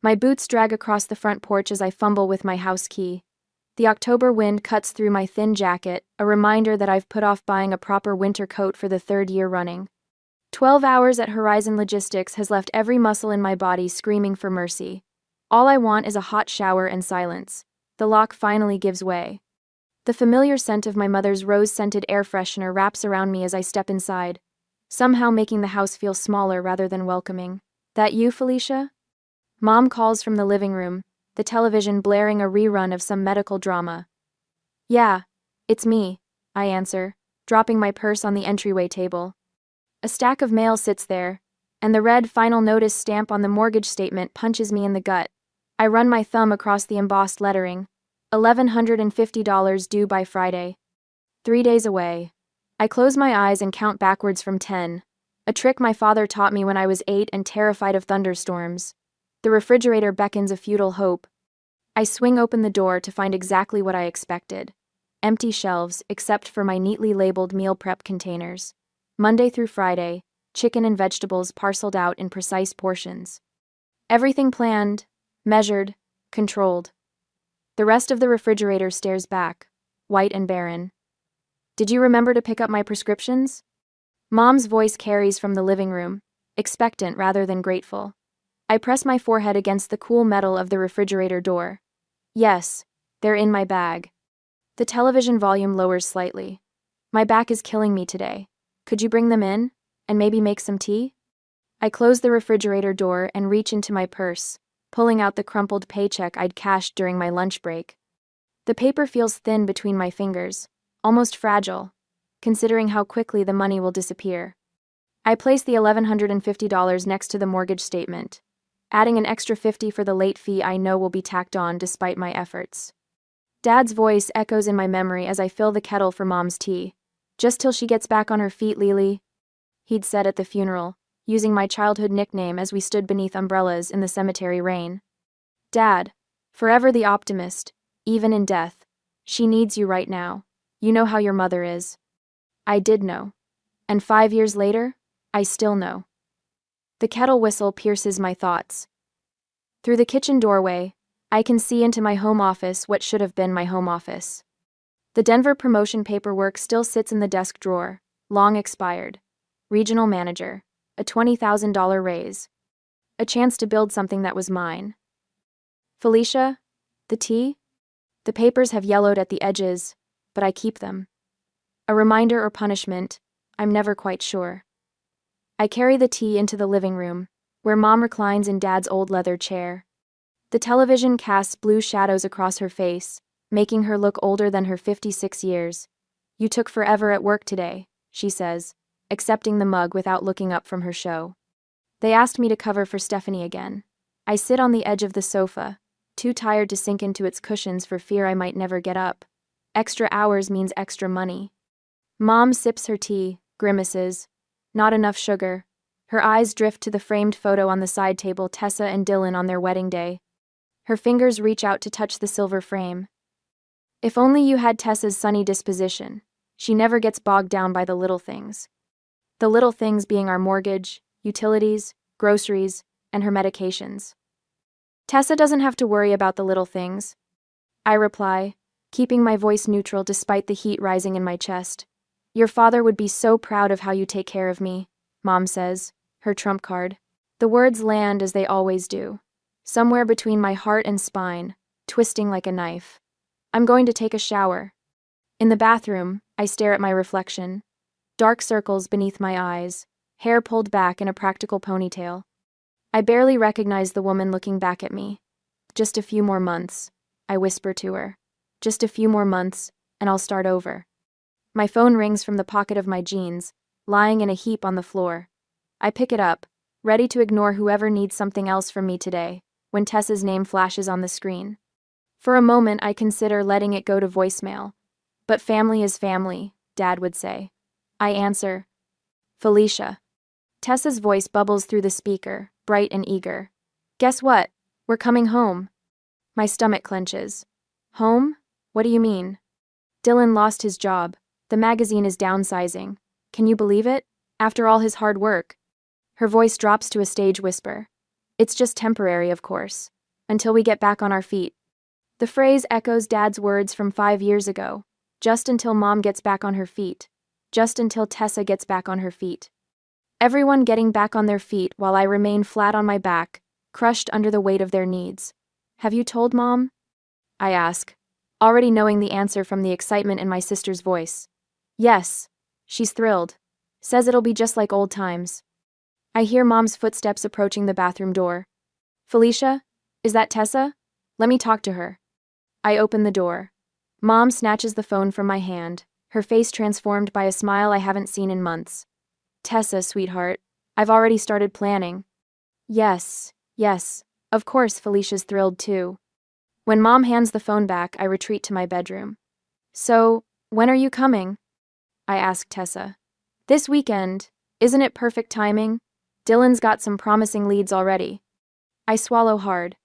My boots drag across the front porch as I fumble with my house key. The October wind cuts through my thin jacket, a reminder that I've put off buying a proper winter coat for the 3rd year running. 12 hours at Horizon Logistics has left every muscle in my body screaming for mercy. All I want is a hot shower and silence. The lock finally gives way. The familiar scent of my mother's rose-scented air freshener wraps around me as I step inside, somehow making the house feel smaller rather than welcoming. "That you, Felicia?" Mom calls from the living room, the television blaring a rerun of some medical drama. "Yeah, it's me," I answer, dropping my purse on the entryway table. A stack of mail sits there, and the red final notice stamp on the mortgage statement punches me in the gut. I run my thumb across the embossed lettering. $1,150 due by Friday. 3 days away. I close my eyes and count backwards from 10, a trick my father taught me when I was 8 and terrified of thunderstorms. The refrigerator beckons a futile hope. I swing open the door to find exactly what I expected. Empty shelves, except for my neatly labeled meal prep containers. Monday through Friday, chicken and vegetables parceled out in precise portions. Everything planned, measured, controlled. The rest of the refrigerator stares back, white and barren. "Did you remember to pick up my prescriptions?" Mom's voice carries from the living room, expectant rather than grateful. I press my forehead against the cool metal of the refrigerator door. Yes, they're in my bag. The television volume lowers slightly. "My back is killing me today. Could you bring them in, and maybe make some tea?" I close the refrigerator door and reach into my purse, pulling out the crumpled paycheck I'd cashed during my lunch break. The paper feels thin between my fingers, almost fragile, considering how quickly the money will disappear. I place the $1,150 next to the mortgage statement, adding an extra $50 for the late fee I know will be tacked on despite my efforts. Dad's voice echoes in my memory as I fill the kettle for Mom's tea. "Just till she gets back on her feet, Lily," he'd said at the funeral, using my childhood nickname as we stood beneath umbrellas in the cemetery rain. "Dad, forever the optimist, even in death. She needs you right now. You know how your mother is." I did know. And 5 years later, I still know. The kettle whistle pierces my thoughts. Through the kitchen doorway, I can see into my home office what should have been my home office. The Denver promotion paperwork still sits in the desk drawer, long expired. Regional manager, a $20,000 raise. A chance to build something that was mine. "Felicia, the tea?" The papers have yellowed at the edges, but I keep them. A reminder or punishment, I'm never quite sure. I carry the tea into the living room, where Mom reclines in Dad's old leather chair. The television casts blue shadows across her face, making her look older than her 56 years. "You took forever at work today," she says, accepting the mug without looking up from her show. "They asked me to cover for Stephanie again." I sit on the edge of the sofa, too tired to sink into its cushions for fear I might never get up. Extra hours means extra money. Mom sips her tea, grimaces. Not enough sugar. Her eyes drift to the framed photo on the side table, Tessa and Dylan on their wedding day. Her fingers reach out to touch the silver frame. "If only you had Tessa's sunny disposition. She never gets bogged down by the little things." The little things being our mortgage, utilities, groceries, and her medications. "Tessa doesn't have to worry about the little things," I reply, keeping my voice neutral despite the heat rising in my chest. "Your father would be so proud of how you take care of me," Mom says, her trump card. The words land as they always do, somewhere between my heart and spine, twisting like a knife. I'm going to take a shower. In the bathroom, I stare at my reflection. Dark circles beneath my eyes, hair pulled back in a practical ponytail. I barely recognize the woman looking back at me. "Just a few more months," I whisper to her. "Just a few more months, and I'll start over." My phone rings from the pocket of my jeans, lying in a heap on the floor. I pick it up, ready to ignore whoever needs something else from me today, when Tessa's name flashes on the screen. For a moment, I consider letting it go to voicemail. But family is family, Dad would say. I answer, "Felicia." Tessa's voice bubbles through the speaker, bright and eager. "Guess what? We're coming home." My stomach clenches. "Home? What do you mean?" "Dylan lost his job. The magazine is downsizing. Can you believe it? After all his hard work." Her voice drops to a stage whisper. "It's just temporary, of course. Until we get back on our feet. The phrase echoes Dad's words from 5 years ago. Just until Mom gets back on her feet. Just until Tessa gets back on her feet. Everyone getting back on their feet while I remain flat on my back, crushed under the weight of their needs. Have you told Mom? I ask, already knowing the answer from the excitement in my sister's voice. Yes. She's thrilled. Says it'll be just like old times. I hear Mom's footsteps approaching the bathroom door. Felicia? Is that Tessa? Let me talk to her. I open the door. Mom snatches the phone from my hand, her face transformed by a smile I haven't seen in months. Tessa, sweetheart. I've already started planning. Yes. Of course, Felicia's thrilled too. When Mom hands the phone back, I retreat to my bedroom. So, when are you coming? I ask Tessa. This weekend. Isn't it perfect timing? Dylan's got some promising leads already. I swallow hard.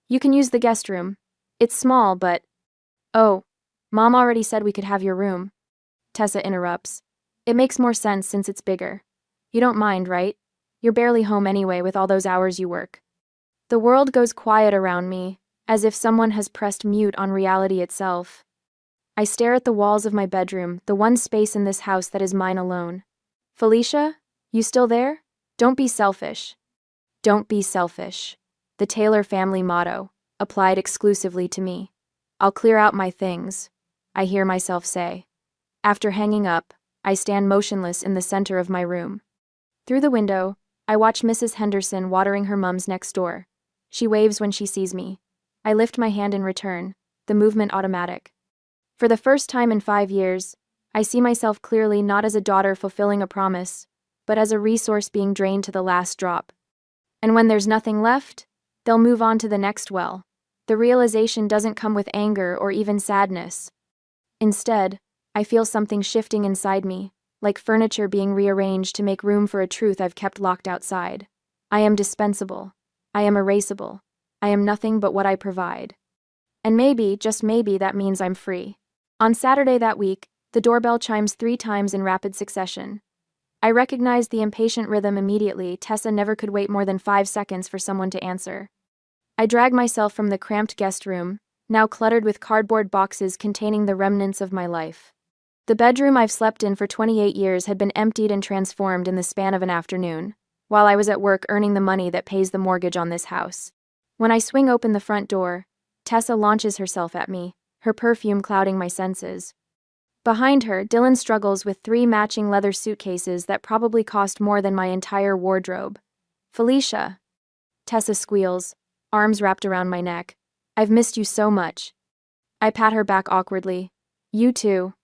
You can use the guest room. It's small, but... Oh, Mom already said we could have your room. Tessa interrupts. It makes more sense since it's bigger. You don't mind, right? You're barely home anyway with all those hours you work. The world goes quiet around me, as if someone has pressed mute on reality itself. I stare at the walls of my bedroom, the one space in this house that is mine alone. Felicia? You still there? Don't be selfish. Don't be selfish. The Taylor family motto, applied exclusively to me. I'll clear out my things, I hear myself say. After hanging up, I stand motionless in the center of my room. Through the window, I watch Mrs. Henderson watering her mums next door. She waves when she sees me. I lift my hand in return, the movement automatic. For the first time in 5 years, I see myself clearly not as a daughter fulfilling a promise, but as a resource being drained to the last drop. And when there's nothing left, they'll move on to the next well. The realization doesn't come with anger or even sadness. Instead, I feel something shifting inside me, like furniture being rearranged to make room for a truth I've kept locked outside. I am dispensable. I am erasable. I am nothing but what I provide. And maybe, just maybe, that means I'm free. On Saturday that week, the doorbell chimes 3 times in rapid succession. I recognized the impatient rhythm immediately. Tessa never could wait more than 5 seconds for someone to answer. I drag myself from the cramped guest room, now cluttered with cardboard boxes containing the remnants of my life. The bedroom I've slept in for 28 years had been emptied and transformed in the span of an afternoon, while I was at work earning the money that pays the mortgage on this house. When I swing open the front door, Tessa launches herself at me, her perfume clouding my senses. Behind her, Dylan struggles with 3 matching leather suitcases that probably cost more than my entire wardrobe. Felicia. Tessa squeals, arms wrapped around my neck. I've missed you so much. I pat her back awkwardly. You too.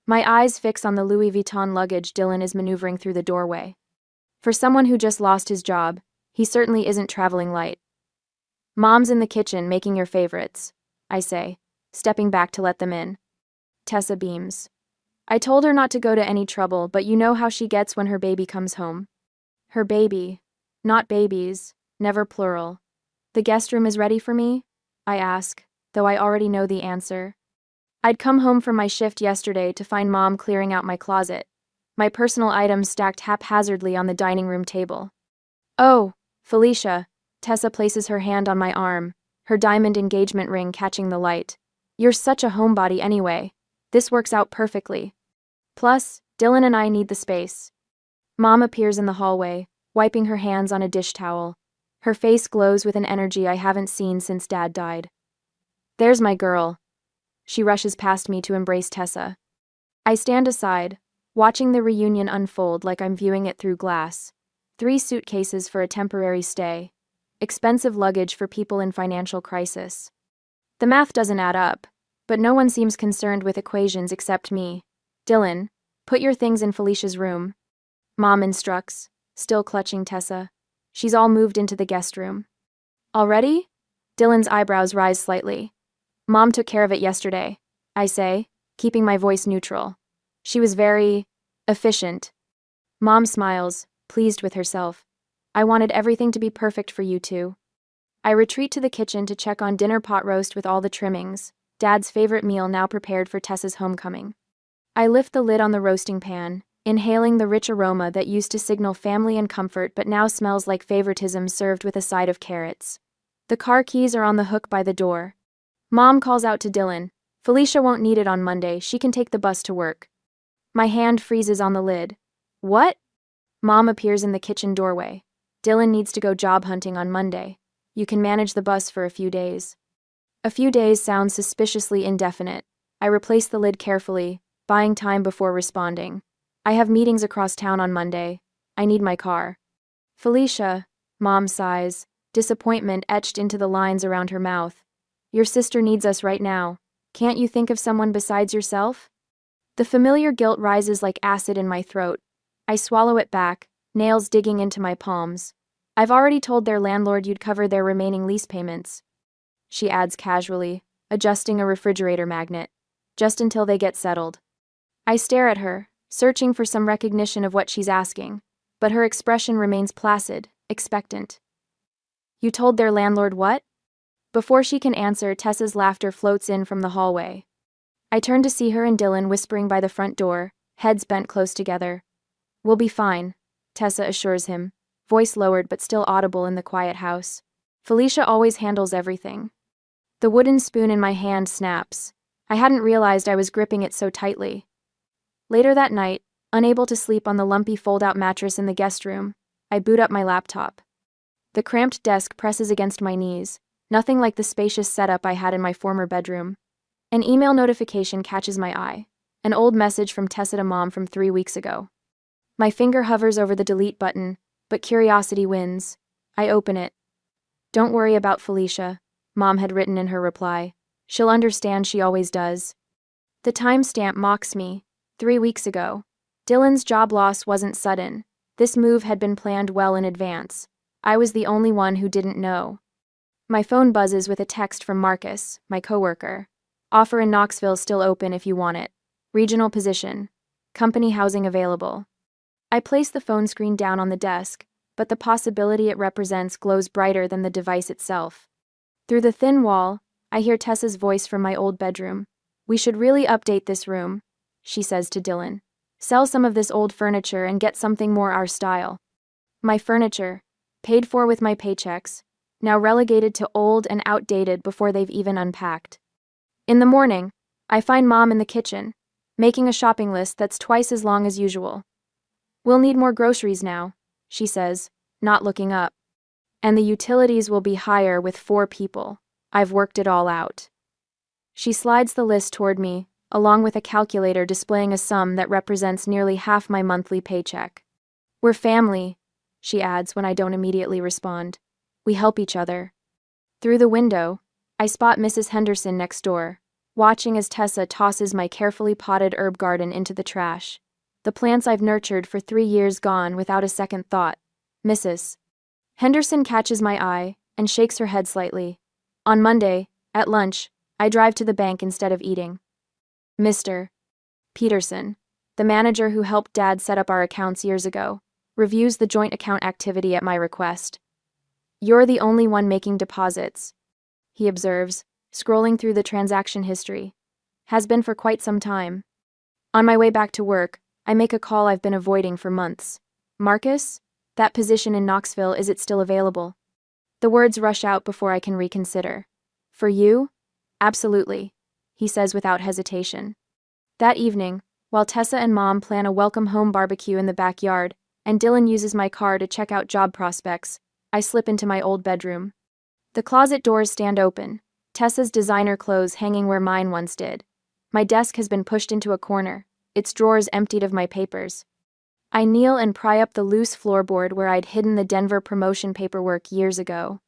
My eyes fix on the Louis Vuitton luggage Dylan is maneuvering through the doorway. For someone who just lost his job, he certainly isn't traveling light. Mom's in the kitchen making your favorites, I say, stepping back to let them in. Tessa beams. I told her not to go to any trouble, but you know how she gets when her baby comes home. Her baby. Not babies, never plural. The guest room is ready for me? I ask, though I already know the answer. I'd come home from my shift yesterday to find Mom clearing out my closet, my personal items stacked haphazardly on the dining room table. Oh, Felicia. Tessa places her hand on my arm, her diamond engagement ring catching the light. You're such a homebody anyway. This works out perfectly. Plus, Dylan and I need the space. Mom appears in the hallway, wiping her hands on a dish towel. Her face glows with an energy I haven't seen since Dad died. There's my girl. She rushes past me to embrace Tessa. I stand aside, watching the reunion unfold like I'm viewing it through glass. 3 suitcases for a temporary stay. Expensive luggage for people in financial crisis. The math doesn't add up, but no one seems concerned with equations except me. Dylan, put your things in Felicia's room. Mom instructs, still clutching Tessa. She's all moved into the guest room. Already? Dylan's eyebrows rise slightly. Mom took care of it yesterday, I say, keeping my voice neutral. She was very efficient. Mom smiles, pleased with herself. I wanted everything to be perfect for you two. I retreat to the kitchen to check on dinner pot roast with all the trimmings, Dad's favorite meal now prepared for Tessa's homecoming. I lift the lid on the roasting pan, inhaling the rich aroma that used to signal family and comfort but now smells like favoritism served with a side of carrots. The car keys are on the hook by the door. Mom calls out to Dylan. Felicia won't need it on Monday, she can take the bus to work. My hand freezes on the lid. What? Mom appears in the kitchen doorway. Dylan needs to go job hunting on Monday. You can manage the bus for a few days. A few days sounds suspiciously indefinite. I replace the lid carefully, buying time before responding. I have meetings across town on Monday. I need my car. Felicia, Mom sighs, disappointment etched into the lines around her mouth. Your sister needs us right now. Can't you think of someone besides yourself? The familiar guilt rises like acid in my throat. I swallow it back, nails digging into my palms. I've already told their landlord you'd cover their remaining lease payments. She adds casually, adjusting a refrigerator magnet. Just until they get settled. I stare at her, searching for some recognition of what she's asking, but her expression remains placid, expectant. You told their landlord what? Before she can answer, Tessa's laughter floats in from the hallway. I turn to see her and Dylan whispering by the front door, heads bent close together. We'll be fine, Tessa assures him, voice lowered but still audible in the quiet house. Felicia always handles everything. The wooden spoon in my hand snaps. I hadn't realized I was gripping it so tightly. Later that night, unable to sleep on the lumpy fold-out mattress in the guest room, I boot up my laptop. The cramped desk presses against my knees, nothing like the spacious setup I had in my former bedroom. An email notification catches my eye, an old message from Tessa to Mom from 3 weeks ago. My finger hovers over the delete button, but curiosity wins. I open it. Don't worry about Felicia, Mom had written in her reply. She'll understand, she always does. The timestamp mocks me. 3 weeks ago. Dylan's job loss wasn't sudden. This move had been planned well in advance. I was the only one who didn't know. My phone buzzes with a text from Marcus, my coworker. Offer in Knoxville still open if you want it. Regional position. Company housing available. I place the phone screen down on the desk, but the possibility it represents glows brighter than the device itself. Through the thin wall, I hear Tessa's voice from my old bedroom. We should really update this room, she says to Dylan. Sell some of this old furniture and get something more our style. My furniture, paid for with my paychecks, now relegated to old and outdated before they've even unpacked. In the morning, I find Mom in the kitchen, making a shopping list that's twice as long as usual. We'll need more groceries now, she says, not looking up. And the utilities will be higher with 4 people. I've worked it all out. She slides the list toward me, along with a calculator displaying a sum that represents nearly half my monthly paycheck. We're family, she adds when I don't immediately respond. We help each other. Through the window, I spot Mrs. Henderson next door, watching as Tessa tosses my carefully potted herb garden into the trash. The plants I've nurtured for 3 years gone without a second thought. Mrs. Henderson catches my eye and shakes her head slightly. On Monday, at lunch, I drive to the bank instead of eating. Mr. Peterson, the manager who helped Dad set up our accounts years ago, reviews the joint account activity at my request. You're the only one making deposits, he observes, scrolling through the transaction history. Has been for quite some time. On my way back to work, I make a call I've been avoiding for months. Marcus? That position in Knoxville, is it still available? The words rush out before I can reconsider. For you? Absolutely, he says without hesitation. That evening, while Tessa and Mom plan a welcome home barbecue in the backyard, and Dylan uses my car to check out job prospects, I slip into my old bedroom. The closet doors stand open, Tessa's designer clothes hanging where mine once did. My desk has been pushed into a corner, its drawers emptied of my papers. I kneel and pry up the loose floorboard where I'd hidden the Denver promotion paperwork years ago.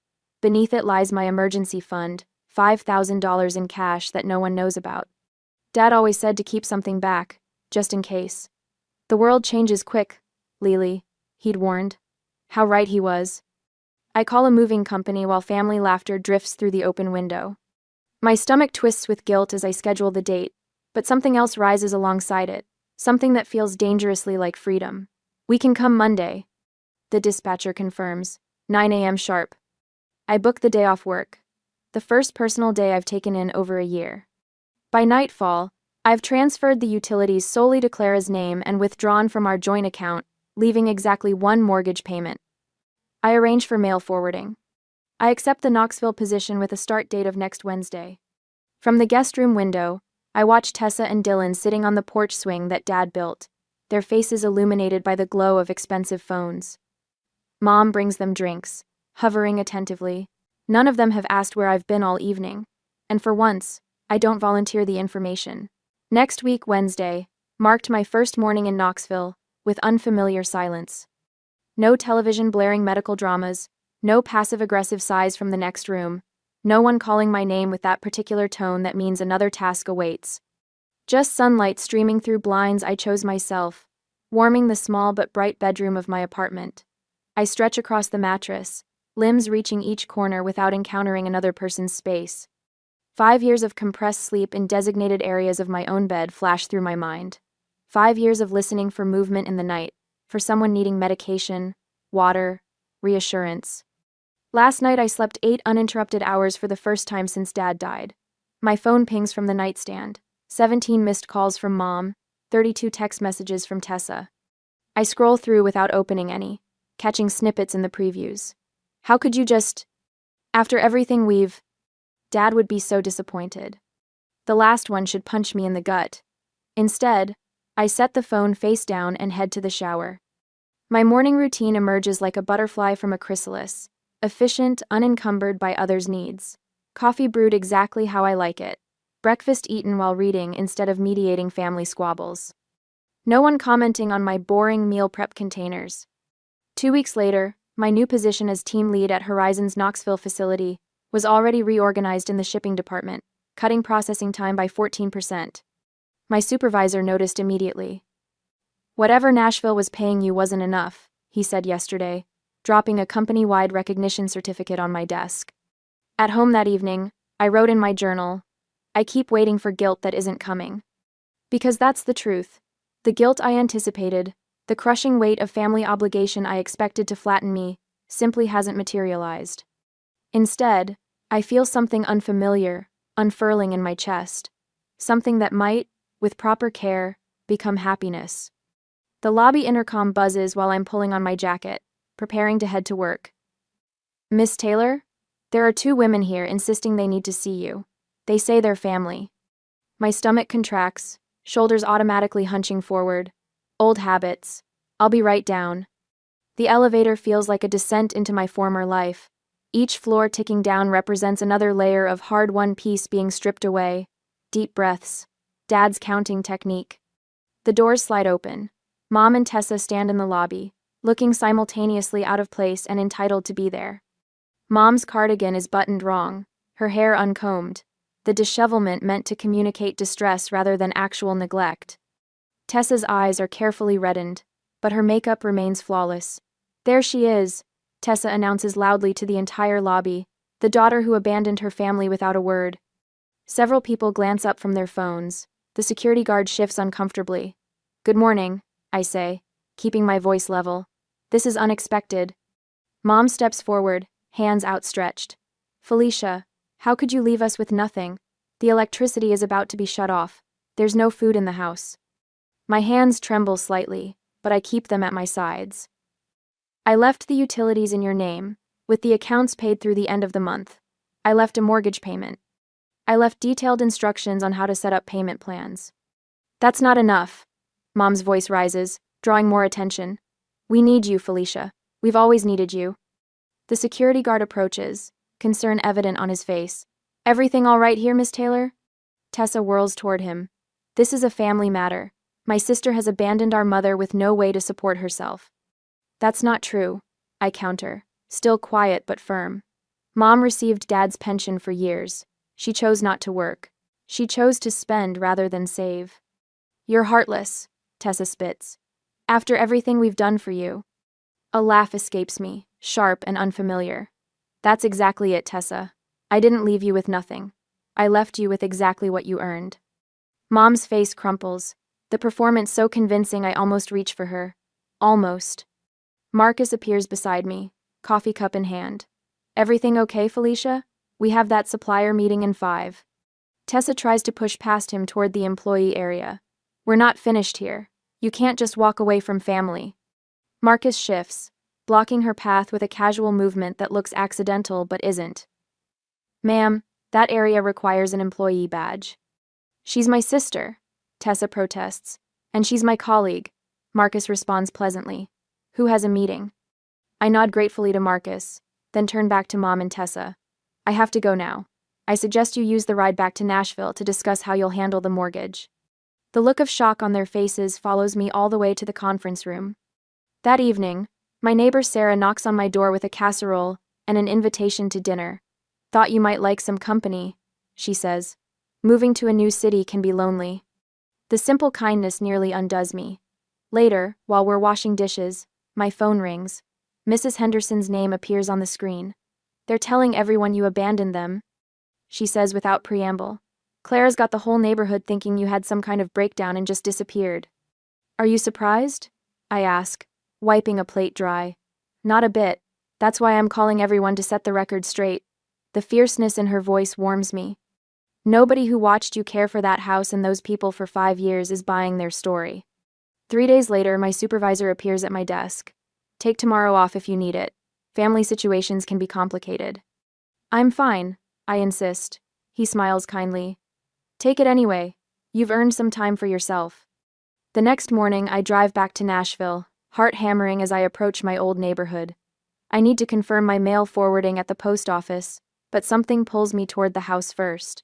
Beneath it lies my emergency fund, $5,000 in cash that no one knows about. Dad always said to keep something back, just in case. The world changes quick, Lily, he'd warned. How right he was. I call a moving company while family laughter drifts through the open window. My stomach twists with guilt as I schedule the date, but something else rises alongside it. Something that feels dangerously like freedom. We can come Monday, the dispatcher confirms, 9 a.m. sharp. I book the day off work. The first personal day I've taken in over a year. By nightfall, I've transferred the utilities solely to Clara's name and withdrawn from our joint account, leaving exactly 1 mortgage payment. I arrange for mail forwarding. I accept the Knoxville position with a start date of next Wednesday. From the guest room window, I watch Tessa and Dylan sitting on the porch swing that Dad built, their faces illuminated by the glow of expensive phones. Mom brings them drinks, hovering attentively. None of them have asked where I've been all evening, and for once, I don't volunteer the information. Next week, Wednesday, marked my first morning in Knoxville, with unfamiliar silence. No television blaring medical dramas, no passive-aggressive sighs from the next room, no one calling my name with that particular tone that means another task awaits. Just sunlight streaming through blinds I chose myself, warming the small but bright bedroom of my apartment. I stretch across the mattress, limbs reaching each corner without encountering another person's space. 5 years of compressed sleep in designated areas of my own bed flash through my mind. 5 years of listening for movement in the night, for someone needing medication, water, reassurance. Last night I slept 8 uninterrupted hours for the first time since Dad died. My phone pings from the nightstand, 17 missed calls from Mom, 32 text messages from Tessa. I scroll through without opening any, catching snippets in the previews. How could you just... After everything we've... Dad would be so disappointed. The last one should punch me in the gut. Instead, I set the phone face down and head to the shower. My morning routine emerges like a butterfly from a chrysalis, efficient, unencumbered by others' needs. Coffee brewed exactly how I like it. Breakfast eaten while reading instead of mediating family squabbles. No one commenting on my boring meal prep containers. 2 weeks later, my new position as team lead at Horizon's Knoxville facility was already reorganized in the shipping department, cutting processing time by 14%. My supervisor noticed immediately. "Whatever Nashville was paying you wasn't enough," he said yesterday, dropping a company-wide recognition certificate on my desk. At home that evening, I wrote in my journal, "I keep waiting for guilt that isn't coming." Because that's the truth. The guilt I anticipated, the crushing weight of family obligation I expected to flatten me, simply hasn't materialized. Instead, I feel something unfamiliar, unfurling in my chest. Something that might, with proper care, become happiness. The lobby intercom buzzes while I'm pulling on my jacket, preparing to head to work. "Miss Taylor? There are 2 women here insisting they need to see you. They say they're family." My stomach contracts, shoulders automatically hunching forward. Old habits. I'll be right down. The elevator feels like a descent into my former life. Each floor ticking down represents another layer of hard-won peace being stripped away. Deep breaths. Dad's counting technique. The doors slide open. Mom and Tessa stand in the lobby, looking simultaneously out of place and entitled to be there. Mom's cardigan is buttoned wrong, her hair uncombed, the dishevelment meant to communicate distress rather than actual neglect. Tessa's eyes are carefully reddened, but her makeup remains flawless. "There she is," Tessa announces loudly to the entire lobby, the daughter who abandoned her family without a word. Several people glance up from their phones. The security guard shifts uncomfortably. "Good morning," I say, keeping my voice level. "This is unexpected." Mom steps forward, hands outstretched. "Felicia, how could you leave us with nothing? The electricity is about to be shut off. There's no food in the house." My hands tremble slightly, but I keep them at my sides. "I left the utilities in your name, with the accounts paid through the end of the month. I left a mortgage payment. I left detailed instructions on how to set up payment plans." "That's not enough." Mom's voice rises, drawing more attention. "We need you, Felicia. We've always needed you." The security guard approaches, concern evident on his face. "Everything all right here, Miss Taylor?" Tessa whirls toward him. "This is a family matter. My sister has abandoned our mother with no way to support herself." "That's not true," I counter, still quiet but firm. "Mom received Dad's pension for years. She chose not to work. She chose to spend rather than save." "You're heartless," Tessa spits. "After everything we've done for you." A laugh escapes me, sharp and unfamiliar. "That's exactly it, Tessa. I didn't leave you with nothing. I left you with exactly what you earned." Mom's face crumples, the performance so convincing I almost reach for her. Almost. Marcus appears beside me, coffee cup in hand. "Everything okay, Felicia? We have that supplier meeting in 5. Tessa tries to push past him toward the employee area. "We're not finished here. You can't just walk away from family." Marcus shifts, blocking her path with a casual movement that looks accidental but isn't. "Ma'am, that area requires an employee badge." "She's my sister," Tessa protests. "And she's my colleague," Marcus responds pleasantly. "Who has a meeting?" I nod gratefully to Marcus, then turn back to Mom and Tessa. "I have to go now. I suggest you use the ride back to Nashville to discuss how you'll handle the mortgage." The look of shock on their faces follows me all the way to the conference room. That evening, my neighbor Sarah knocks on my door with a casserole and an invitation to dinner. "Thought you might like some company," she says. "Moving to a new city can be lonely." The simple kindness nearly undoes me. Later, while we're washing dishes, my phone rings. Mrs. Henderson's name appears on the screen. "They're telling everyone you abandoned them," she says without preamble. "Claire's got the whole neighborhood thinking you had some kind of breakdown and just disappeared." "Are you surprised?" I ask, wiping a plate dry. "Not a bit. That's why I'm calling everyone to set the record straight." The fierceness in her voice warms me. Nobody who watched you care for that house and those people for 5 years is buying their story. 3 days later, my supervisor appears at my desk. "Take tomorrow off if you need it. Family situations can be complicated." "I'm fine," I insist. He smiles kindly. "Take it anyway. You've earned some time for yourself." The next morning, I drive back to Nashville, heart hammering as I approach my old neighborhood. I need to confirm my mail forwarding at the post office, but something pulls me toward the house first.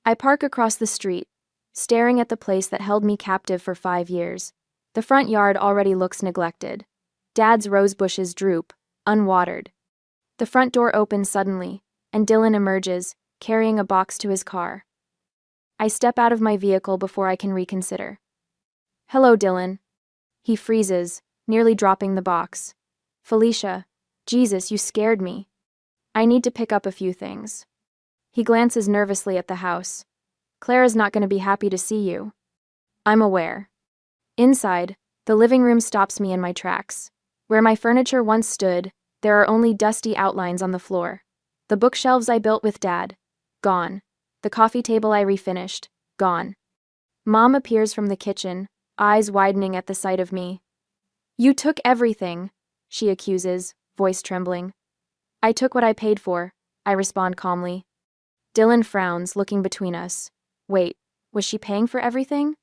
I park across the street, staring at the place that held me captive for 5 years. The front yard already looks neglected. Dad's rose bushes droop, unwatered. The front door opens suddenly, and Dylan emerges, carrying a box to his car. I step out of my vehicle before I can reconsider. "Hello, Dylan." He freezes, nearly dropping the box. "Felicia, Jesus, you scared me. I need to pick up a few things." He glances nervously at the house. "Clara's not going to be happy to see you." I'm aware. Inside, the living room stops me in my tracks. Where my furniture once stood, there are only dusty outlines on the floor. The bookshelves I built with Dad, gone. The coffee table I refinished, gone. Mom appears from the kitchen, eyes widening at the sight of me. "You took everything," she accuses, voice trembling. "I took what I paid for," I respond calmly. Dylan frowns, looking between us. Wait, was she paying for everything?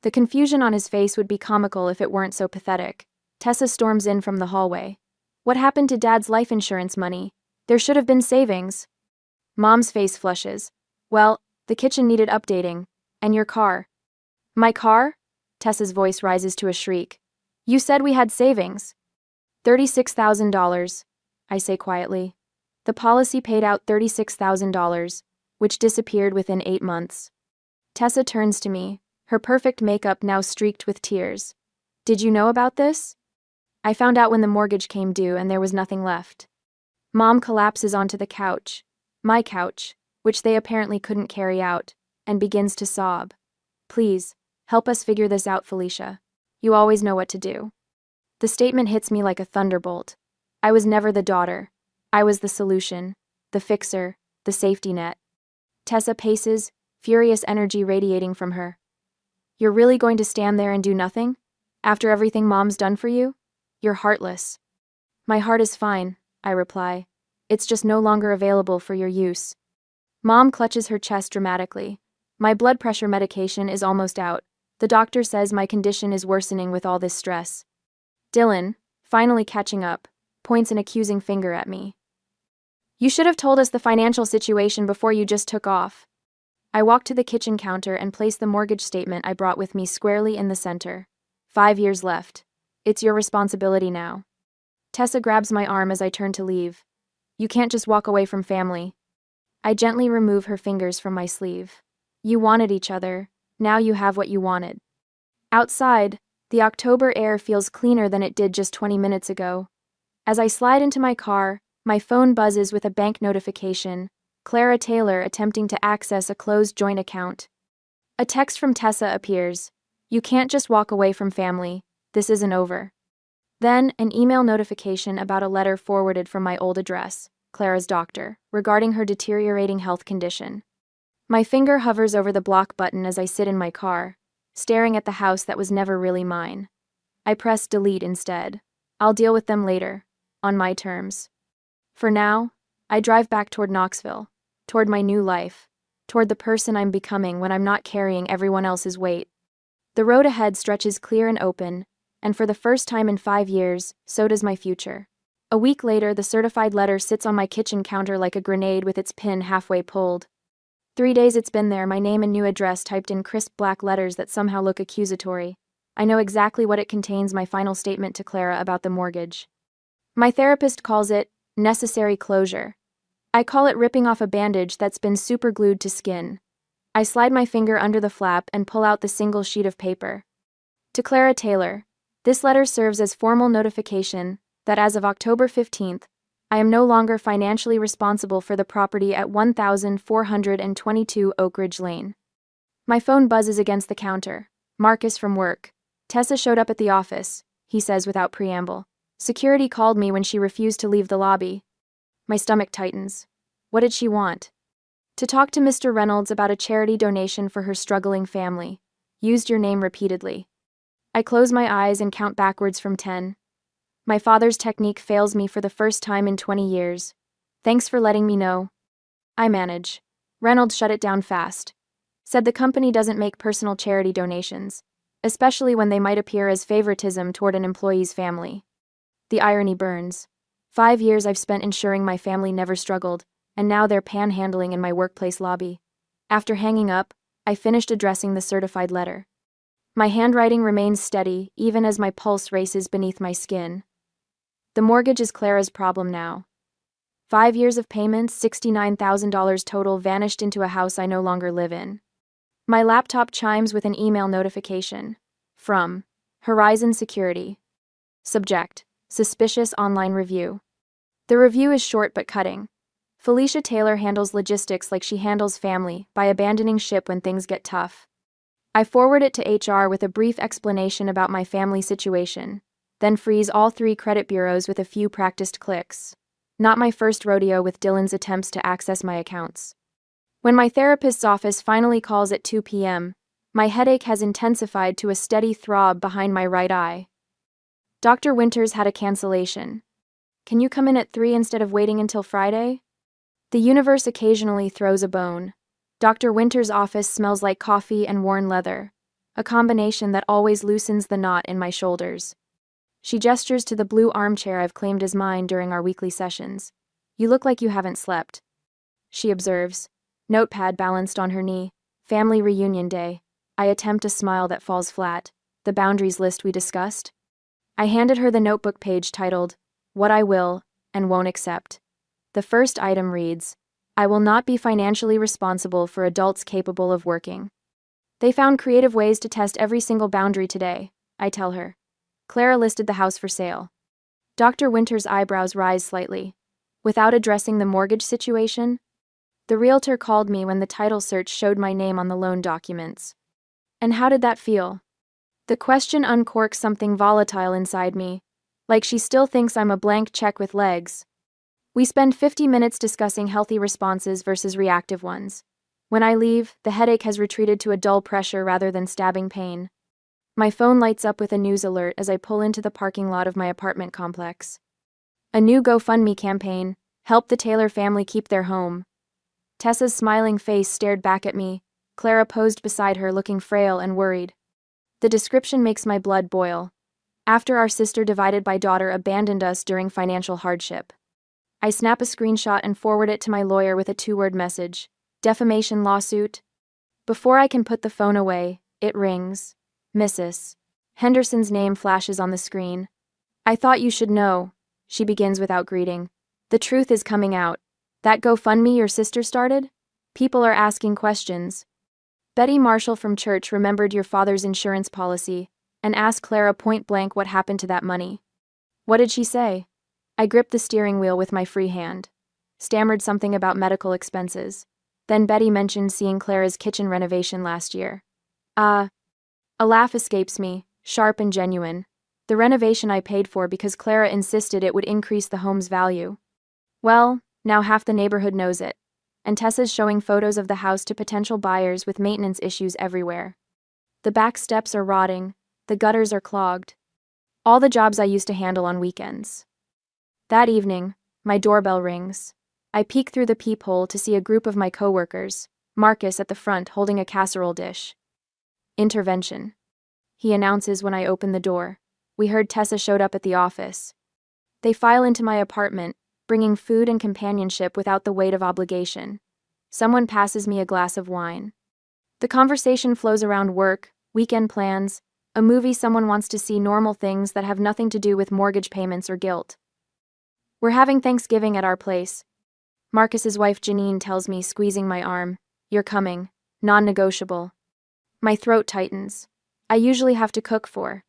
The confusion on his face would be comical if it weren't so pathetic. Tessa storms in from the hallway. "What happened to Dad's life insurance money? There should have been savings." Mom's face flushes. "Well, the kitchen needed updating. And your car." "My car?" Tessa's voice rises to a shriek. "You said we had savings." $36,000, I say quietly. The policy paid out $36,000, which disappeared within 8 months. Tessa turns to me, her perfect makeup now streaked with tears. "Did you know about this?" "I found out when the mortgage came due and there was nothing left." Mom collapses onto the couch, my couch, which they apparently couldn't carry out, and begins to sob. "Please, help us figure this out, Felicia. You always know what to do." The statement hits me like a thunderbolt. I was never the daughter. I was the solution, the fixer, the safety net. Tessa paces, furious energy radiating from her. "You're really going to stand there and do nothing? After everything Mom's done for you? You're heartless." "My heart is fine," I reply. "It's just no longer available for your use." Mom clutches her chest dramatically. "My blood pressure medication is almost out. The doctor says my condition is worsening with all this stress." Dylan, finally catching up, points an accusing finger at me. "You should have told us the financial situation before you just took off." I walk to the kitchen counter and place the mortgage statement I brought with me squarely in the center. 5 years left. It's your responsibility now. Tessa grabs my arm as I turn to leave. "You can't just walk away from family." I gently remove her fingers from my sleeve. "You wanted each other. Now you have what you wanted." Outside, the October air feels cleaner than it did just 20 minutes ago. As I slide into my car, my phone buzzes with a bank notification. Clara Taylor attempting to access a closed joint account. A text from Tessa appears. "You can't just walk away from family. This isn't over." Then, an email notification about a letter forwarded from my old address, Clara's doctor, regarding her deteriorating health condition. My finger hovers over the block button as I sit in my car, staring at the house that was never really mine. I press delete instead. I'll deal with them later, on my terms. For now, I drive back toward Knoxville, toward my new life, toward the person I'm becoming when I'm not carrying everyone else's weight. The road ahead stretches clear and open, and for the first time in 5 years, so does my future. A week later, the certified letter sits on my kitchen counter like a grenade with its pin halfway pulled. 3 days it's been there, my name and new address typed in crisp black letters that somehow look accusatory. I know exactly what it contains, my final statement to Clara about the mortgage. My therapist calls it necessary closure. I call it ripping off a bandage that's been superglued to skin. I slide my finger under the flap and pull out the single sheet of paper. To Clara Taylor, this letter serves as formal notification that as of October 15th, I am no longer financially responsible for the property at 1422 Oak Ridge Lane. My phone buzzes against the counter. Marcus from work. Tessa showed up at the office, he says without preamble. Security called me when she refused to leave the lobby. My stomach tightens. What did she want? To talk to Mr. Reynolds about a charity donation for her struggling family. Used your name repeatedly. I close my eyes and count backwards from 10. My father's technique fails me for the first time in 20 years. Thanks for letting me know. I manage. Reynolds shut it down fast. Said the company doesn't make personal charity donations, especially when they might appear as favoritism toward an employee's family. The irony burns. 5 years I've spent ensuring my family never struggled, and now they're panhandling in my workplace lobby. After hanging up, I finished addressing the certified letter. My handwriting remains steady, even as my pulse races beneath my skin. The mortgage is Clara's problem now. 5 years of payments, $69,000 total, vanished into a house I no longer live in. My laptop chimes with an email notification. From Horizon Security. Subject: Suspicious online review. The review is short but cutting. Felicia Taylor handles logistics like she handles family, by abandoning ship when things get tough. I forward it to HR with a brief explanation about my family situation, then freeze all 3 credit bureaus with a few practiced clicks. Not my first rodeo with Dylan's attempts to access my accounts. When my therapist's office finally calls at 2 p.m., my headache has intensified to a steady throb behind my right eye. Dr. Winters had a cancellation. Can you come in at 3 instead of waiting until Friday? The universe occasionally throws a bone. Dr. Winters' office smells like coffee and worn leather, a combination that always loosens the knot in my shoulders. She gestures to the blue armchair I've claimed as mine during our weekly sessions. You look like you haven't slept, she observes. Notepad balanced on her knee. Family reunion day. I attempt a smile that falls flat. The boundaries list we discussed. I handed her the notebook page titled, What I Will and Won't Accept. The first item reads, I will not be financially responsible for adults capable of working. They found creative ways to test every single boundary today, I tell her. Clara listed the house for sale. Dr. Winters' eyebrows rise slightly. Without addressing the mortgage situation? The realtor called me when the title search showed my name on the loan documents. And how did that feel? The question uncorks something volatile inside me, like she still thinks I'm a blank check with legs. We spend 50 minutes discussing healthy responses versus reactive ones. When I leave, the headache has retreated to a dull pressure rather than stabbing pain. My phone lights up with a news alert as I pull into the parking lot of my apartment complex. A new GoFundMe campaign, help the Taylor family keep their home. Tessa's smiling face stared back at me. Clara posed beside her, looking frail and worried. The description makes my blood boil. After our sister divided by daughter abandoned us during financial hardship. I snap a screenshot and forward it to my lawyer with a 2-word message. Defamation lawsuit. Before I can put the phone away, it rings. Mrs. Henderson's name flashes on the screen. I thought you should know, she begins without greeting. The truth is coming out. That GoFundMe your sister started? People are asking questions. Betty Marshall from church remembered your father's insurance policy and asked Clara point blank what happened to that money. What did she say? I gripped the steering wheel with my free hand. Stammered something about medical expenses. Then Betty mentioned seeing Clara's kitchen renovation last year. A laugh escapes me, sharp and genuine. The renovation I paid for because Clara insisted it would increase the home's value. Well, now half the neighborhood knows it. And Tessa's showing photos of the house to potential buyers with maintenance issues everywhere. The back steps are rotting, the gutters are clogged. All the jobs I used to handle on weekends. That evening, my doorbell rings. I peek through the peephole to see a group of my coworkers, Marcus at the front holding a casserole dish. Intervention, he announces when I open the door. We heard Tessa showed up at the office. They file into my apartment, bringing food and companionship without the weight of obligation. Someone passes me a glass of wine. The conversation flows around work, weekend plans, a movie someone wants to see, normal things that have nothing to do with mortgage payments or guilt. We're having Thanksgiving at our place. Marcus's wife Janine tells me, squeezing my arm, "You're coming. Non-negotiable." My throat tightens. I usually have to cook for.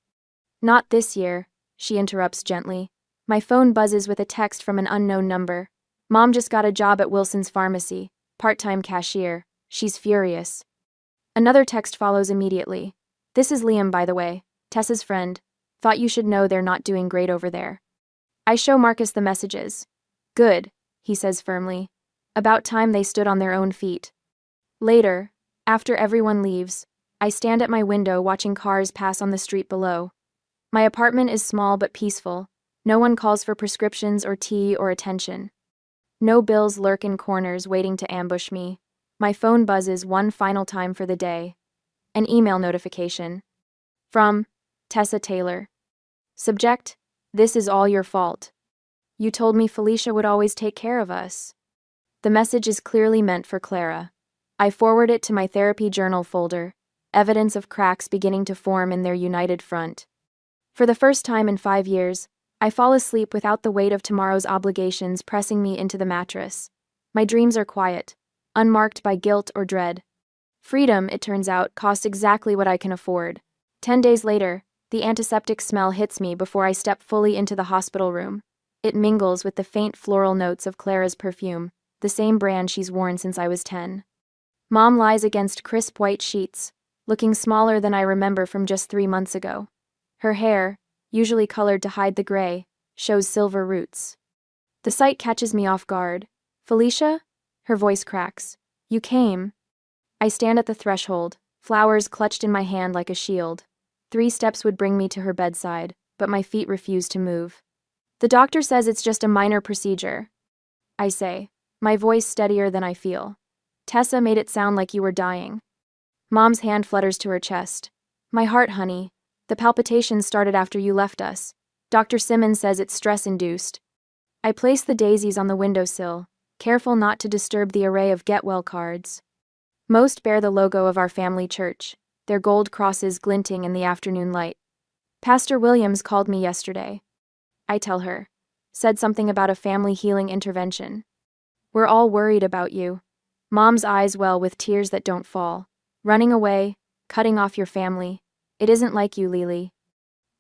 Not this year, she interrupts gently. My phone buzzes with a text from an unknown number. Mom just got a job at Wilson's Pharmacy, part-time cashier. She's furious. Another text follows immediately. "This is Liam, by the way, Tessa's friend. Thought you should know they're not doing great over there." I show Marcus the messages. "Good," he says firmly. "About time they stood on their own feet." Later, after everyone leaves, I stand at my window watching cars pass on the street below. My apartment is small but peaceful. No one calls for prescriptions or tea or attention. No bills lurk in corners waiting to ambush me. My phone buzzes one final time for the day. An email notification. From Tessa Taylor. Subject: "This is all your fault. You told me Felicia would always take care of us." The message is clearly meant for Clara. I forward it to my therapy journal folder, evidence of cracks beginning to form in their united front. For the first time in 5 years, I fall asleep without the weight of tomorrow's obligations pressing me into the mattress. My dreams are quiet, unmarked by guilt or dread. Freedom, it turns out, costs exactly what I can afford. 10 days later, the antiseptic smell hits me before I step fully into the hospital room. It mingles with the faint floral notes of Clara's perfume, the same brand she's worn since I was 10. Mom lies against crisp white sheets, looking smaller than I remember from just 3 months ago. Her hair, usually colored to hide the gray, shows silver roots. The sight catches me off guard. "Felicia?" Her voice cracks. "You came." I stand at the threshold, flowers clutched in my hand like a shield. 3 steps would bring me to her bedside, but my feet refuse to move. "The doctor says it's just a minor procedure," I say, my voice steadier than I feel. "Tessa made it sound like you were dying." Mom's hand flutters to her chest. "My heart, honey. The palpitations started after you left us. Dr. Simmons says it's stress-induced." I place the daisies on the windowsill, careful not to disturb the array of get-well cards. Most bear the logo of our family church, their gold crosses glinting in the afternoon light. "Pastor Williams called me yesterday," I tell her. "Said something about a family healing intervention. We're all worried about you." Mom's eyes well with tears that don't fall. "Running away, cutting off your family. It isn't like you, Lily."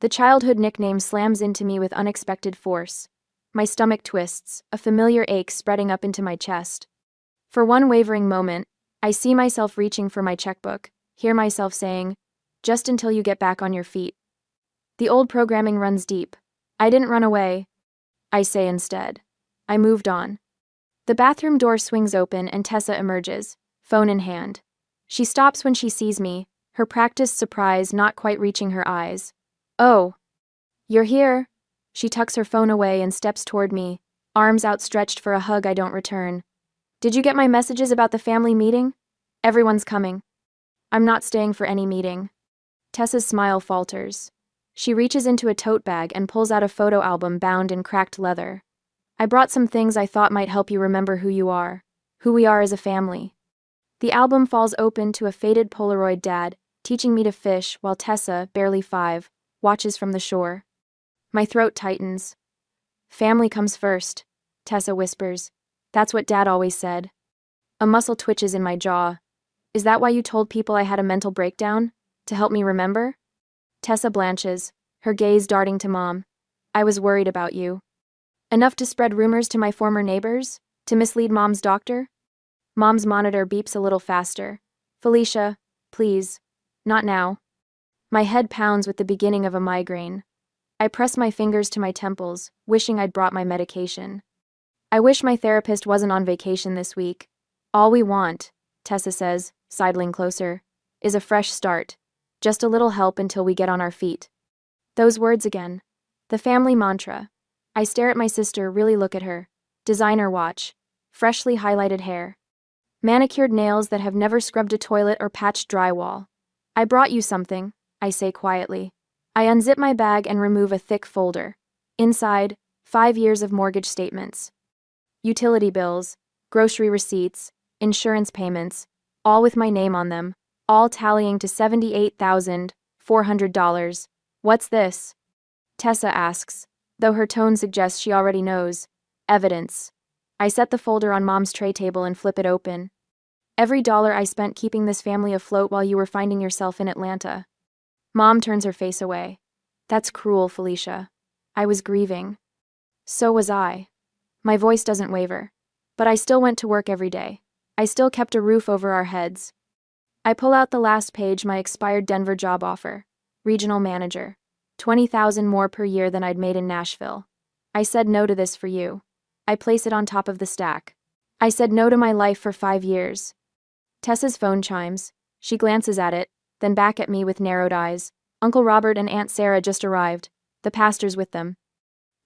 The childhood nickname slams into me with unexpected force. My stomach twists, a familiar ache spreading up into my chest. For one wavering moment, I see myself reaching for my checkbook, hear myself saying, "Just until you get back on your feet." The old programming runs deep. "I didn't run away," I say instead. "I moved on." The bathroom door swings open and Tessa emerges, phone in hand. She stops when she sees me, her practiced surprise not quite reaching her eyes. "Oh, you're here." She tucks her phone away and steps toward me, arms outstretched for a hug I don't return. "Did you get my messages about the family meeting? Everyone's coming." "I'm not staying for any meeting." Tessa's smile falters. She reaches into a tote bag and pulls out a photo album bound in cracked leather. "I brought some things I thought might help you remember who you are, who we are as a family." The album falls open to a faded Polaroid dad, teaching me to fish while Tessa, barely 5, watches from the shore. My throat tightens. "Family comes first," Tessa whispers. "That's what Dad always said." A muscle twitches in my jaw. "Is that why you told people I had a mental breakdown? To help me remember?" Tessa blanches, her gaze darting to Mom. "I was worried about you." "Enough to spread rumors to my former neighbors? To mislead Mom's doctor?" Mom's monitor beeps a little faster. "Felicia, please. Not now." My head pounds with the beginning of a migraine. I press my fingers to my temples, wishing I'd brought my medication. "I wish my therapist wasn't on vacation this week. All we want," Tessa says, sidling closer, "is a fresh start. Just a little help until we get on our feet." Those words again. The family mantra. I stare at my sister, really look at her. Designer watch. Freshly highlighted hair. Manicured nails that have never scrubbed a toilet or patched drywall. I brought you something, I say quietly. I unzip my bag and remove a thick folder. Inside, 5 years of mortgage statements. Utility bills, grocery receipts, insurance payments, all with my name on them, all tallying to $78,400. What's this? Tessa asks, though her tone suggests she already knows. Evidence. I set the folder on Mom's tray table and flip it open. Every dollar I spent keeping this family afloat while you were finding yourself in Atlanta. Mom turns her face away. That's cruel, Felicia. I was grieving. So was I. My voice doesn't waver. But I still went to work every day. I still kept a roof over our heads. I pull out the last page, my expired Denver job offer. Regional manager. $20,000 more per year than I'd made in Nashville. I said no to this for you. I place it on top of the stack. I said no to my life for 5 years. Tessa's phone chimes. She glances at it, then back at me with narrowed eyes. Uncle Robert and Aunt Sarah just arrived. The pastor's with them.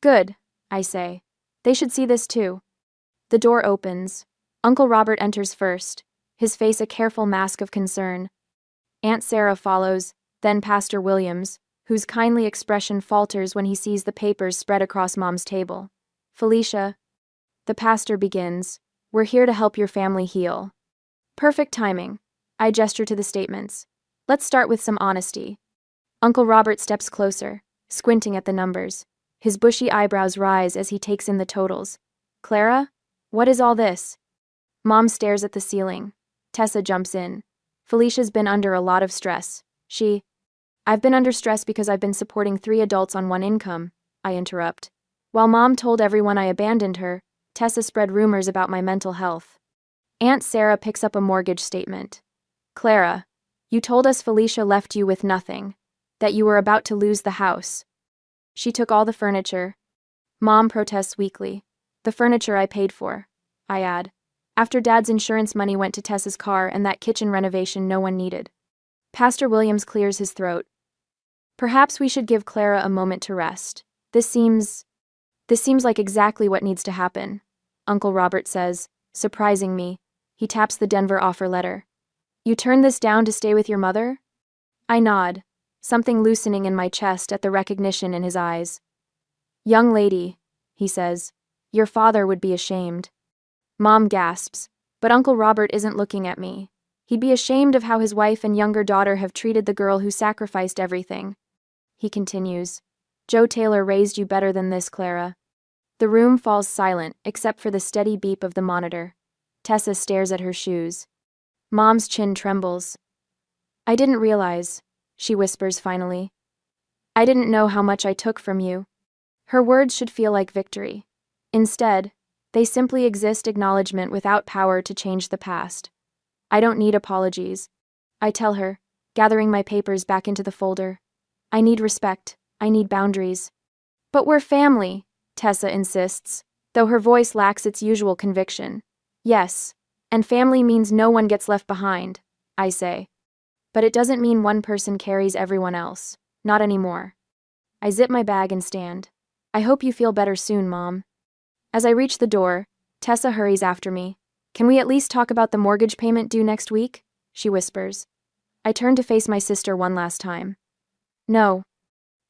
Good, I say. They should see this too. The door opens. Uncle Robert enters first, his face a careful mask of concern. Aunt Sarah follows, then Pastor Williams, whose kindly expression falters when he sees the papers spread across Mom's table. Felicia, the pastor begins, we're here to help your family heal. Perfect timing. I gesture to the statements. Let's start with some honesty. Uncle Robert steps closer, squinting at the numbers. His bushy eyebrows rise as he takes in the totals. Clara, what is all this? Mom stares at the ceiling. Tessa jumps in. Felicia's been under a lot of stress. I've been under stress because I've been supporting 3 adults on 1 income, I interrupt. While Mom told everyone I abandoned her, Tessa spread rumors about my mental health. Aunt Sarah picks up a mortgage statement. Clara, you told us Felicia left you with nothing, that you were about to lose the house. She took all the furniture. Mom protests weakly. The furniture I paid for, I add. After Dad's insurance money went to Tessa's car and that kitchen renovation no one needed. Pastor Williams clears his throat. Perhaps we should give Clara a moment to rest. This seems like exactly what needs to happen, Uncle Robert says, surprising me. He taps the Denver offer letter. You turned this down to stay with your mother? I nod, something loosening in my chest at the recognition in his eyes. Young lady, he says, your father would be ashamed. Mom gasps, but Uncle Robert isn't looking at me. He'd be ashamed of how his wife and younger daughter have treated the girl who sacrificed everything. He continues, Joe Taylor raised you better than this, Clara. The room falls silent, except for the steady beep of the monitor. Tessa stares at her shoes. Mom's chin trembles. I didn't realize, she whispers finally. I didn't know how much I took from you. Her words should feel like victory. Instead, they simply exist acknowledgement without power to change the past. I don't need apologies. I tell her, gathering my papers back into the folder. I need respect. I need boundaries. But we're family, Tessa insists, though her voice lacks its usual conviction. Yes, and family means no one gets left behind, I say. But it doesn't mean one person carries everyone else. Not anymore. I zip my bag and stand. I hope you feel better soon, Mom. As I reach the door, Tessa hurries after me. Can we at least talk about the mortgage payment due next week? She whispers. I turn to face my sister one last time. No.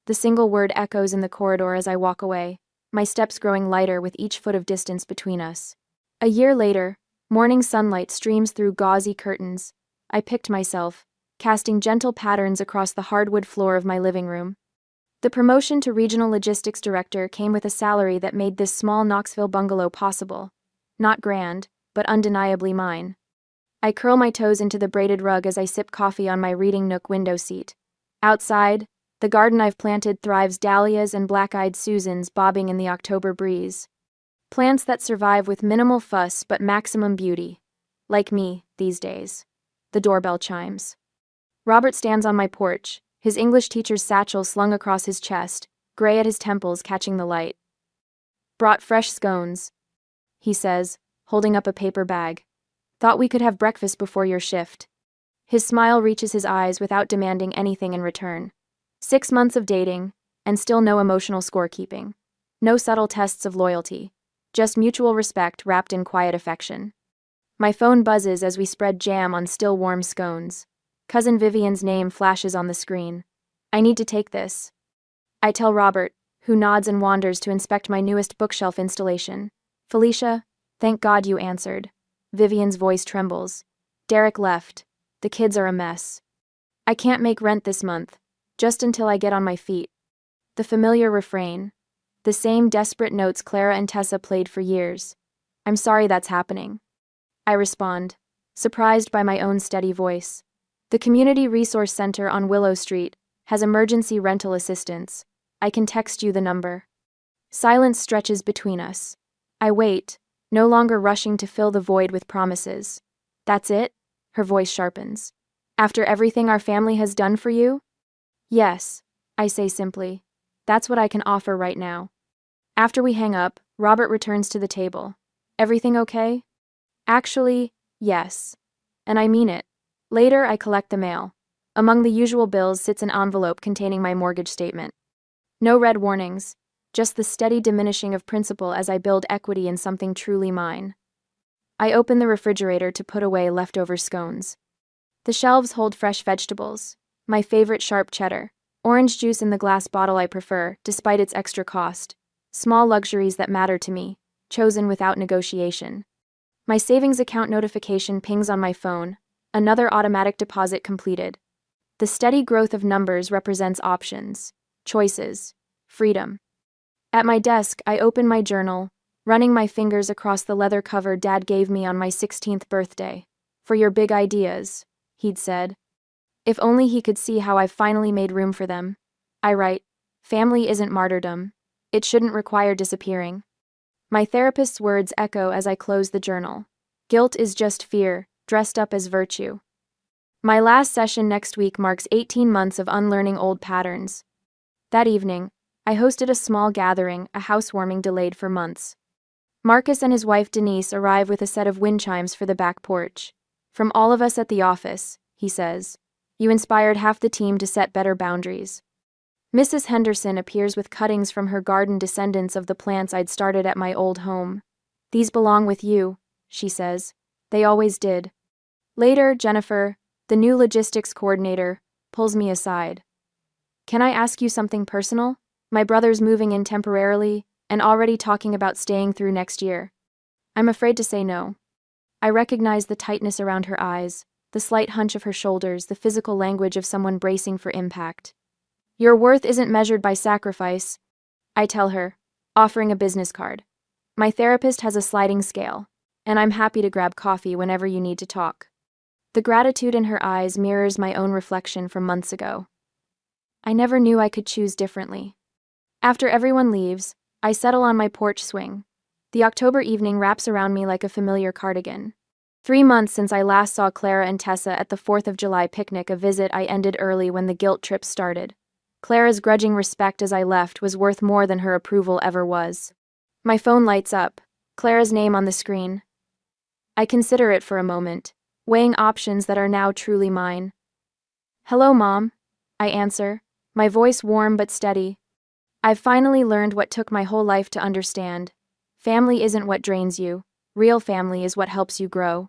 The single word echoes in the corridor as I walk away, my steps growing lighter with each foot of distance between us. A year later, morning sunlight streams through gauzy curtains. I picked myself, casting gentle patterns across the hardwood floor of my living room. The promotion to Regional Logistics Director came with a salary that made this small Knoxville bungalow possible. Not grand, but undeniably mine. I curl my toes into the braided rug as I sip coffee on my reading nook window seat. Outside, the garden I've planted thrives dahlias and black-eyed Susans bobbing in the October breeze. Plants that survive with minimal fuss but maximum beauty. Like me, these days. The doorbell chimes. Robert stands on my porch, his English teacher's satchel slung across his chest, gray at his temples catching the light. Brought fresh scones, he says, holding up a paper bag. Thought we could have breakfast before your shift. His smile reaches his eyes without demanding anything in return. 6 months of dating, and still no emotional scorekeeping. No subtle tests of loyalty. Just mutual respect wrapped in quiet affection. My phone buzzes as we spread jam on still warm scones. Cousin Vivian's name flashes on the screen. I need to take this. I tell Robert, who nods and wanders to inspect my newest bookshelf installation. Felicia, thank God you answered. Vivian's voice trembles. Derek left. The kids are a mess. I can't make rent this month, just until I get on my feet. The familiar refrain. The same desperate notes Clara and Tessa played for years. I'm sorry that's happening. I respond, surprised by my own steady voice. The Community Resource Center on Willow Street has emergency rental assistance. I can text you the number. Silence stretches between us. I wait, no longer rushing to fill the void with promises. That's it? Her voice sharpens. After everything our family has done for you? Yes, I say simply. That's what I can offer right now. After we hang up, Robert returns to the table. Everything okay? Actually, yes. And I mean it. Later, I collect the mail. Among the usual bills sits an envelope containing my mortgage statement. No red warnings, just the steady diminishing of principal as I build equity in something truly mine. I open the refrigerator to put away leftover scones. The shelves hold fresh vegetables, my favorite sharp cheddar, orange juice in the glass bottle I prefer, despite its extra cost, small luxuries that matter to me, chosen without negotiation. My savings account notification pings on my phone, another automatic deposit completed. The steady growth of numbers represents options, choices, freedom. At my desk, I open my journal, running my fingers across the leather cover Dad gave me on my 16th birthday. For your big ideas, he'd said. If only he could see how I've finally made room for them. I write, family isn't martyrdom. It shouldn't require disappearing. My therapist's words echo as I close the journal. Guilt is just fear, dressed up as virtue. My last session next week marks 18 months of unlearning old patterns. That evening, I hosted a small gathering, a housewarming delayed for months. Marcus and his wife Denise arrive with a set of wind chimes for the back porch. From all of us at the office, he says, you inspired half the team to set better boundaries. Mrs. Henderson appears with cuttings from her garden, descendants of the plants I'd started at my old home. These belong with you, she says. They always did. Later, Jennifer, the new logistics coordinator, pulls me aside. Can I ask you something personal? My brother's moving in temporarily and already talking about staying through next year. I'm afraid to say no. I recognize the tightness around her eyes, the slight hunch of her shoulders, the physical language of someone bracing for impact. Your worth isn't measured by sacrifice, I tell her, offering a business card. My therapist has a sliding scale, and I'm happy to grab coffee whenever you need to talk. The gratitude in her eyes mirrors my own reflection from months ago. I never knew I could choose differently. After everyone leaves, I settle on my porch swing. The October evening wraps around me like a familiar cardigan. 3 months since I last saw Clara and Tessa at the 4th of July picnic, a visit I ended early when the guilt trip started. Clara's grudging respect as I left was worth more than her approval ever was. My phone lights up, Clara's name on the screen. I consider it for a moment, weighing options that are now truly mine. Hello, Mom, I answer, my voice warm but steady. I've finally learned what took my whole life to understand. Family isn't what drains you. Real family is what helps you grow.